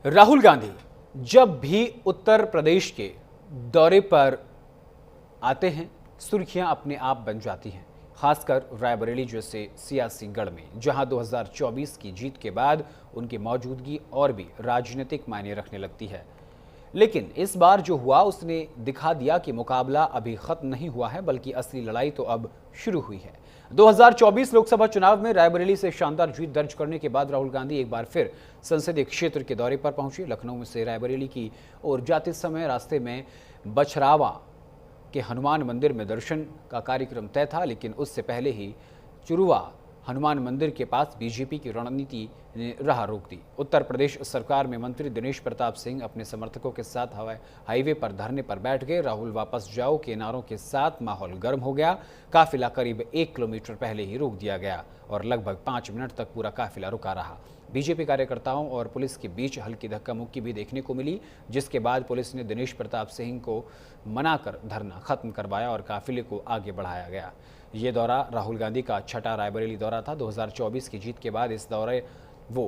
राहुल गांधी जब भी उत्तर प्रदेश के दौरे पर आते हैं, सुर्खियां अपने आप बन जाती हैं, खासकर रायबरेली जैसे सियासी गढ़ में, जहां 2024 की जीत के बाद उनकी मौजूदगी और भी राजनीतिक मायने रखने लगती है। लेकिन इस बार जो हुआ उसने दिखा दिया कि मुकाबला अभी खत्म नहीं हुआ है, बल्कि असली लड़ाई तो अब शुरू हुई है। 2024 लोकसभा चुनाव में रायबरेली से शानदार जीत दर्ज करने के बाद राहुल गांधी एक बार फिर संसदीय क्षेत्र के दौरे पर पहुंचे। लखनऊ से रायबरेली की ओर जाते समय रास्ते में बछरावा के हनुमान मंदिर में दर्शन का कार्यक्रम तय था, लेकिन उससे पहले ही चुरुआ हनुमान मंदिर के पास बीजेपी की रणनीति ने राह रोक दी। उत्तर प्रदेश सरकार में मंत्री दिनेश प्रताप सिंह अपने समर्थकों के साथ हाईवे पर धरने पर बैठ गए। राहुल वापस जाओ के नारों के साथ माहौल गर्म हो गया। काफिला करीब 1 किलोमीटर पहले ही रोक दिया गया और लगभग 5 मिनट तक पूरा काफिला रुका रहा। बीजेपी कार्यकर्ताओं और पुलिस के बीच हल्की धक्का मुक्की भी देखने को मिली, जिसके बाद पुलिस ने दिनेश प्रताप सिंह को मनाकर धरना खत्म करवाया और काफिले को आगे बढ़ाया गया। ये दौरा राहुल गांधी का छठा रायबरेली दौरा था। 2024 की जीत के बाद इस दौरे वो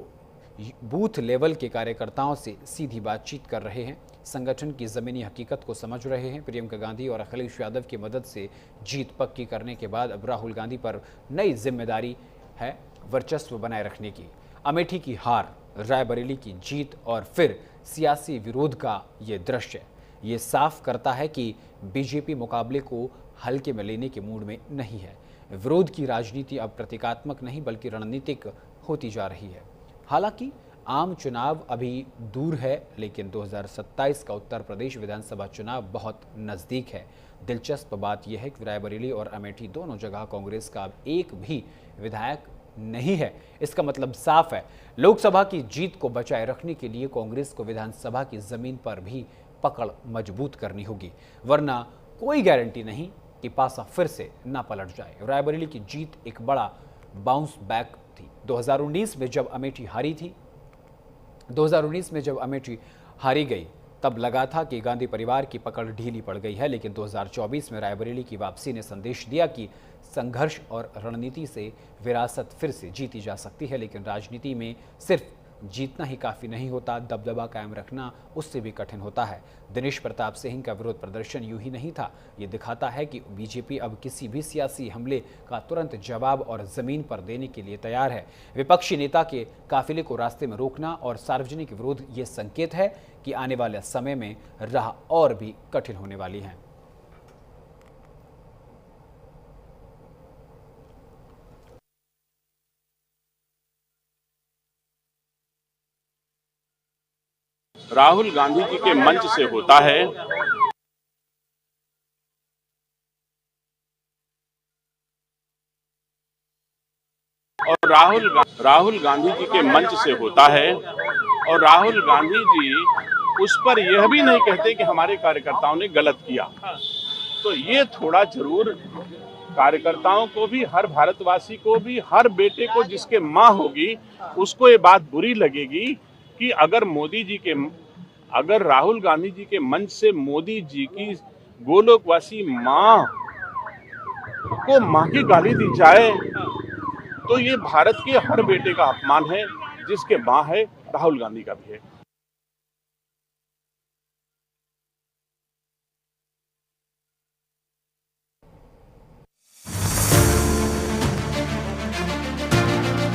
बूथ लेवल के कार्यकर्ताओं से सीधी बातचीत कर रहे हैं, संगठन की जमीनी हकीकत को समझ रहे हैं। प्रियंका गांधी और अखिलेश यादव की मदद से जीत पक्की करने के बाद अब राहुल गांधी पर नई जिम्मेदारी है वर्चस्व बनाए रखने की। अमेठी की हार, रायबरेली की जीत और फिर सियासी विरोध का ये दृश्य ये साफ करता है कि बीजेपी मुकाबले को हल्के में लेने के मूड में नहीं है। विरोध की राजनीति अब प्रतीकात्मक नहीं बल्कि रणनीतिक होती जा रही है। हालांकि आम चुनाव अभी दूर है, लेकिन 2027 का उत्तर प्रदेश विधानसभा चुनाव बहुत नज़दीक है। दिलचस्प बात यह है कि रायबरेली और अमेठी दोनों जगह कांग्रेस का एक भी विधायक नहीं है। इसका मतलब साफ है, लोकसभा की जीत को बचाए रखने के लिए कांग्रेस को विधानसभा की जमीन पर भी पकड़ मजबूत करनी होगी, वरना कोई गारंटी नहीं कि पासा फिर से ना पलट जाए। रायबरेली की जीत एक बड़ा बाउंस बैक थी। 2019 में जब अमेठी हारी गई तब लगा था कि गांधी परिवार की पकड़ ढीली पड़ गई है, लेकिन 2024 में रायबरेली की वापसी ने संदेश दिया कि संघर्ष और रणनीति से विरासत फिर से जीती जा सकती है। लेकिन राजनीति में सिर्फ जीतना ही काफ़ी नहीं होता, दबदबा कायम रखना उससे भी कठिन होता है। दिनेश प्रताप सिंह का विरोध प्रदर्शन यूं ही नहीं था। ये दिखाता है कि बीजेपी अब किसी भी सियासी हमले का तुरंत जवाब और जमीन पर देने के लिए तैयार है। विपक्षी नेता के काफिले को रास्ते में रोकना और सार्वजनिक विरोध ये संकेत है कि आने वाले समय में राह और भी कठिन होने वाली है। राहुल गांधी जी के मंच से होता है। और राहुल गांधी जी के मंच से होता है और राहुल गांधी जी उस पर यह भी नहीं कहते कि हमारे कार्यकर्ताओं ने गलत किया। तो ये थोड़ा जरूर कार्यकर्ताओं को भी, हर भारतवासी को भी, हर बेटे को जिसके माँ होगी उसको ये बात बुरी लगेगी कि अगर राहुल गांधी जी के मंच से मोदी जी की गोलोकवासी माँ को माँ की गाली दी जाए तो ये भारत के हर बेटे का अपमान है, जिसके माँ है राहुल गांधी का भी है।